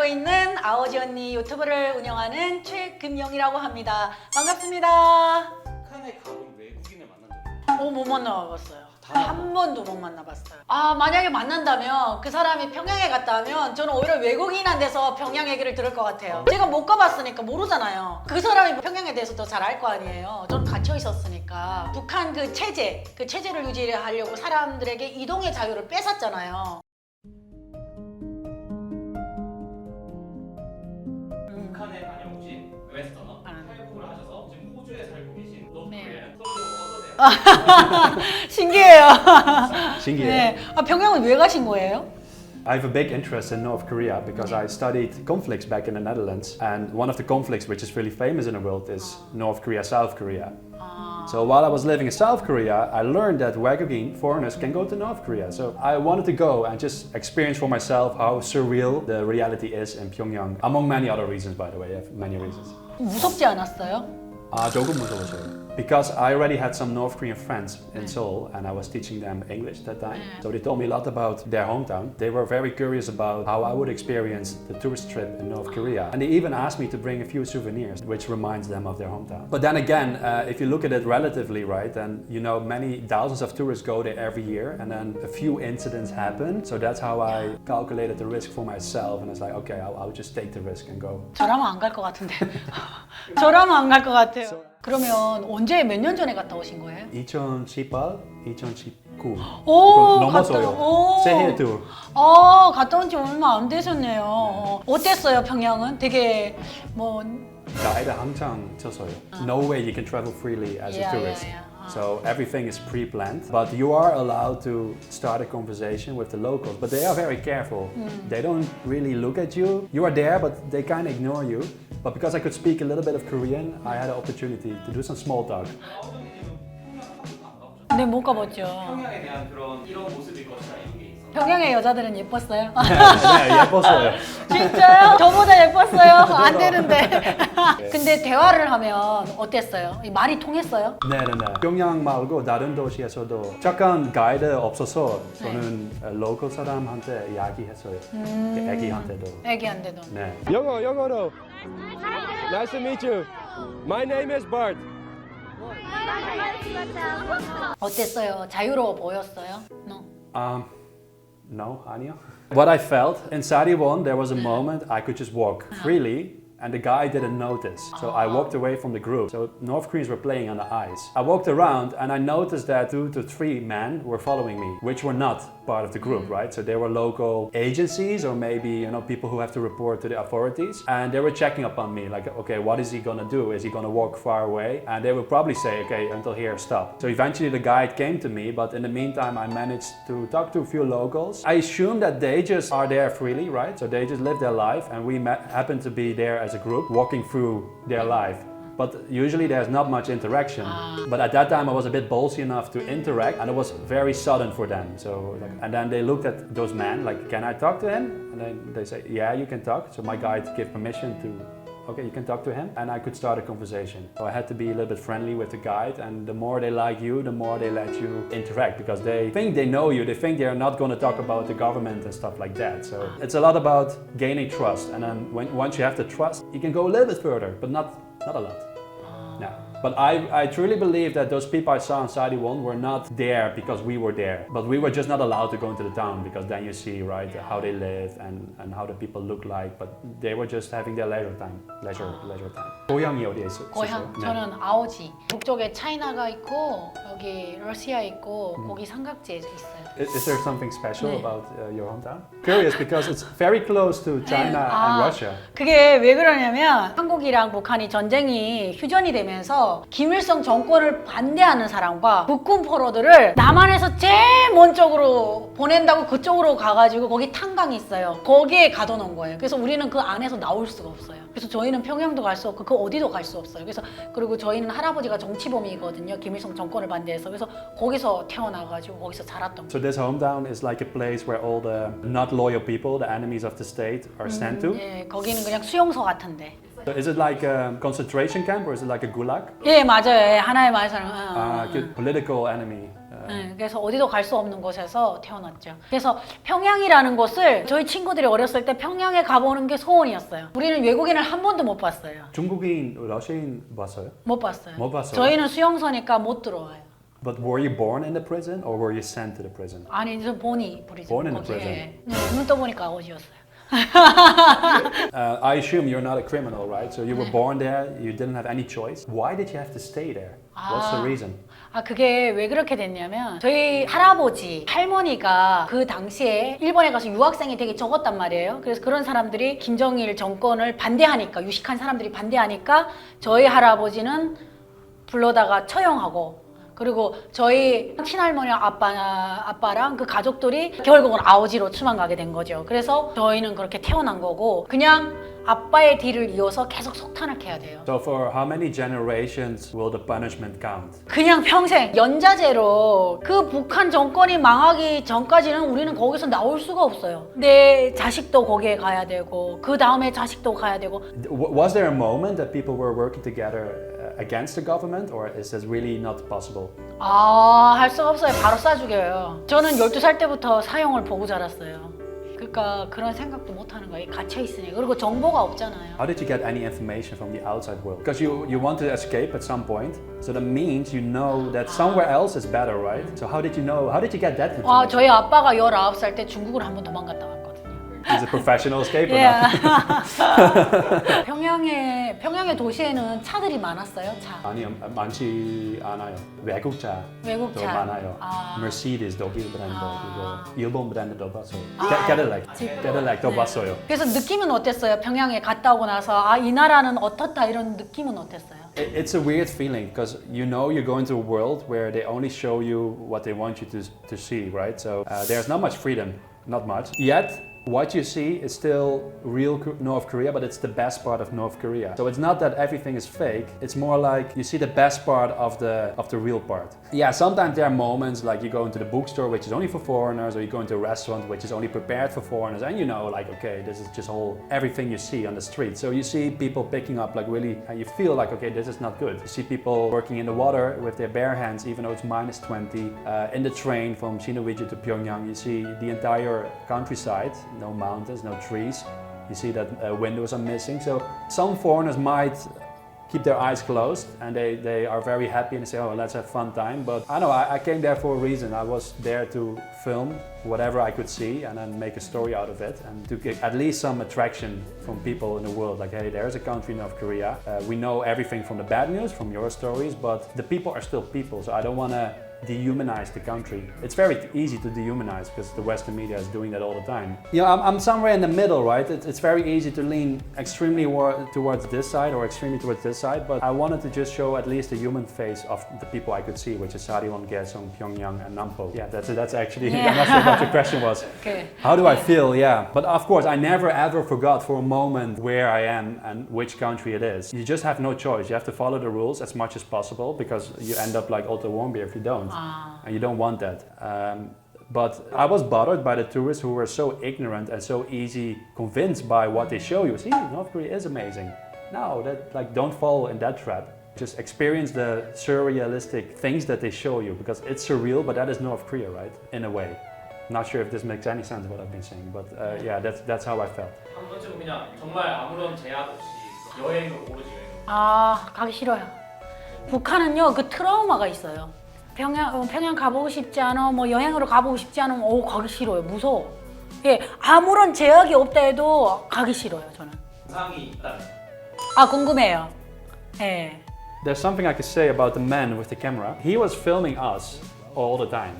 있는 아오지 언니 유튜브를 운영하는 최금영이라고 합니다. 반갑습니다. 북한에 가본 외국인을 만난 적 있어요? 못 만나봤어요. 한 번도 못 만나봤어요. 만약에 만난다면 그 사람이 평양에 갔다면 저는 오히려 외국인한테서 평양 얘기를 들을 것 같아요. 제가 못 가봤으니까 모르잖아요. 그 사람이 평양에 대해서 더 잘 알 거 아니에요. 저는 갇혀 있었으니까. 북한 그 체제를 유지하려고 사람들에게 이동의 자유를 뺏었잖아요. 북한에 다녀오신 웨스터너 탈북을 하셔서 지금 호주에 살고 계신 N.Korea 어떠세요? 신기해요. 신기해요. 네. 평양은 왜 가신 거예요? I have a big interest in North Korea because I studied conflicts back in the Netherlands, and one of the conflicts which is really famous in the world is North Korea, South Korea. So while I was living in South Korea, I learned that Wagogin foreigners can go to North Korea. So I wanted to go and just experience for myself how surreal the reality is in Pyongyang. Among many other reasons, by the way, I have many reasons. 무섭지 않았어요? 조금 무서웠어요. Because I already had some North Korean friends in Seoul and I was teaching them English that time. So they told me a lot about their hometown. They were very curious about how I would experience the tourist trip in North Korea. And they even asked me to bring a few souvenirs, which reminds them of their hometown. But then again, if you look at it relatively, right, then you know many thousands of tourists go there every year and then a few incidents happen. So that's how I calculated the risk for myself and I was like, okay, I'll just take the risk and go. 저라면 안 갈 것 같은데. 저라면 안 갈 것 같아요. 그러면 언제 몇 년 전에 갔다 오신 거예요? 2018, 2019. 오, 넘었어요. 새해도. 갔다 온 지 얼마 안 되셨네요. 어땠어요, 평양은? 되게 뭐 가이드 항상 쳤어요. No way you can travel freely as a tourist. So everything is pre-planned, but you are allowed to start a conversation with the locals. But they are very careful. They don't really look at you. You are there, but they kind of ignore you. But because I could speak a little bit of Korean, I had an opportunity to do some small talk. 네, 못 가봤죠. 평양에 대한 이런 모습일 것이다 이런 게 있어요. 평양의 여자들은 예뻤어요? 네, 예뻤어요. 진짜요? 저보다 예뻤어요? 안 되는데. 근데 대화를 하면 어땠어요? 말이 통했어요? 네. 평양 말고 다른 도시에서도 잠깐 가이드 없어서 저는 로컬 사람한테 이야기했어요. 애기한테도. 애기한테도. 네. 영어로. Nice to meet you. My name is Bart. 어땠어요? 자유로워 보였어요? No. No, 아니요. What I felt inside one, there was a moment I could just walk freely. And the guy didn't notice. So I walked away from the group. So North Koreans were playing on the ice. I walked around and I noticed that 2 to 3 men were following me, which were not part of the group, right? So they were local agencies or maybe, people who have to report to the authorities. And they were checking up on me like, okay, what is he gonna do? Is he gonna walk far away? And they would probably say, okay, until here, stop. So eventually the guide came to me, but in the meantime, I managed to talk to a few locals. I assume that they just are there freely, right? So they just live their life and we happened to be there as a group walking through their life. But usually there's not much interaction. But at that time I was a bit ballsy enough to interact and it was very sudden for them. So and then they looked at those men like, can I talk to him? And then they say, yeah, you can talk. So my guide gave permission to, okay, you can talk to him. And I could start a conversation. So I had to be a little bit friendly with the guide and the more they like you, the more they let you interact because they think they know you. They think they're not going to talk about the government and stuff like that. So it's a lot about gaining trust. And then once you have the trust, you can go a little bit further, but not a lot. No. But I truly believe that those people I saw on Sadi 1 were not there because we were there. But we were just not allowed to go into the town because then you see, right, how they live and how the people look like. But they were just having their leisure time. 고향이 어디에 있어요? 고향? 저는 아오지. 북쪽에 차이나가 있고 여기 러시아 있고 거기 삼각지에 있어요. Is there something special about your hometown? Curious because it's very close to China and Russia. 그게 왜 그러냐면 한국이랑 북한이 전쟁이 휴전이 되면서 김일성 정권을 반대하는 사람과 북군 포로들을 남한에서 제일 먼저로 보낸다고 그쪽으로 가가지고 거기 탄강이 있어요. 거기에 가둬놓은 거예요. 그래서 우리는 그 안에서 나올 수가 없어요. 그래서 저희는 평양도 갈 수 없고 그 어디도 갈 수 없어요. 그래서 그리고 저희는 할아버지가 정치범이거든요. 김일성 정권을 반대해서. 그래서 거기서 태어나가지고 거기서 자랐던 거예요. So this hometown is like a place where all the not loyal people, the enemies of the state, are sent to? 예, 거기는 그냥 수용소 같은데. So is it like a concentration camp or is it like a gulag? 예, 맞아요. 예, 하나의 말처럼. Political enemy. 네, 그래서 어디도 갈 수 없는 곳에서 태어났죠. 그래서 평양이라는 곳을 저희 친구들이 어렸을 때 평양에 가보는 게 소원이었어요. 우리는 외국인을 한 번도 못 봤어요. 중국인, 러시아인 봤어요? 못 봤어요. 못 봤어요? 저희는 수용소니까 못 들어와요. But were you born in the prison or were you sent to the prison? 아니, 저 보니 브리즌. Born in the 거기에. prison. 네, 눈 떠보니까 아오지였어요. I assume you're not a criminal, right? So you were born there, you didn't have any choice. Why did you have to stay there? What's the reason? 그게 왜 그렇게 됐냐면 저희 할아버지, 할머니가 그 당시에 일본에 가서 유학생이 되게 적었단 말이에요. 그래서 그런 사람들이 김정일 정권을 반대하니까, 유식한 사람들이 반대하니까 저희 할아버지는 불러다가 처형하고, 그리고 저희 친할머니랑 아빠랑 그 가족들이 결국은 아오지로 추만 가게 된 거죠. 그래서 저희는 그렇게 태어난 거고, 그냥 아빠의 뒤를 이어서 계속 속탄을 캐야 돼요. So for how many generations will the punishment count? 그냥 평생 연자제로 그 북한 정권이 망하기 전까지는 우리는 거기서 나올 수가 없어요. 내 자식도 거기에 가야 되고, 그 다음에 자식도 가야 되고. Was there a moment that people were working together against the government, or is this really not possible? 할 수가 없어요. 바로 쏴 죽여요. 저는 12살 때부터 사형을 보고 자랐어요. 그러니까 그런 생각도 못 하는 거예요. 갇혀 있으니까. 그리고 정보가 없잖아요. How did you get any information from the outside world? Because you want to escape at some point, so that means you know that somewhere else is better, right? So how did you know? How did you get that information? 저희 아빠가 19살 때 중국을 한번 도망갔다 왔거든요. He's a professional escaper Yeah. now. 평양의 도시에는 차들이 많았어요. 차. 아니요, 많지 않아요. 외국차 외국차. 더 많아요. Mercedes 독일 브랜드, 그리고 일본 브랜드도 봤어요. 캐딜락도 봤어요. 그래서 느낌은 어땠어요? 평양에 갔다 오고 나서 이 나라는 어떻다 이런 느낌은 어땠어요? It's a weird feeling because you know you're going to a world where they only show you what they want you to see, right? So there's not much freedom, not much. Yet what you see is still real North Korea, but it's the best part of North Korea. So it's not that everything is fake. It's more like you see the best part of the real part. Yeah, sometimes there are moments like you go into the bookstore, which is only for foreigners, or you go into a restaurant, which is only prepared for foreigners, and you know, like, okay, this is just everything you see on the street. So you see people picking up, like, really, and you feel like, okay, this is not good. You see people working in the water with their bare hands, even though it's minus 20. In the train from Shinoviji to Pyongyang, you see the entire countryside. No mountains, no trees. You see that windows are missing. So some foreigners might keep their eyes closed and they are very happy and say, oh, let's have fun time. But I know I came there for a reason. I was there to film whatever I could see and then make a story out of it and to get at least some attraction from people in the world. Like, hey, there's a country, North Korea. We know everything from the bad news, from your stories, but the people are still people. So I don't want to dehumanize the country. It's very easy to dehumanize because the Western media is doing that all the time. You know, I'm somewhere in the middle, right? It's very easy to lean extremely towards this side or extremely towards this side, but I wanted to just show at least the human face of the people I could see, which is Sariwon, Geum, Pyongyang, and Nampo. Yeah, that's actually, I'm not sure what your question was. Okay. How do I feel? Yeah, but of course, I never ever forgot for a moment where I am and which country it is. You just have no choice. You have to follow the rules as much as possible because you end up like Otto Warmbier if you don't. And you don't want that. But I was bothered by the tourists who were so ignorant and so easy convinced by what they show you. See, North Korea is amazing. No, don't fall in that trap. Just experience the surrealistic things that they show you because it's surreal, but that is North Korea, right? In a way. Not sure if this makes any sense what I've been saying, but yeah, that's how I felt. 한 번쯤 그냥 정말 아무런 제약 없이 여행을 오로지 여행을. 가기 싫어요. 북한은요, 그 트라우마가 있어요. 평양 가보고 싶지 않아, 뭐 여행으로 가보고 싶지 않으면 가기 싫어요. 무서워. 예, 아무런 제약이 없다 해도 가기 싫어요, 저는. 상이 있다면. 궁금해요. 예. There's something I could say about the man with the camera. He was filming us all the time.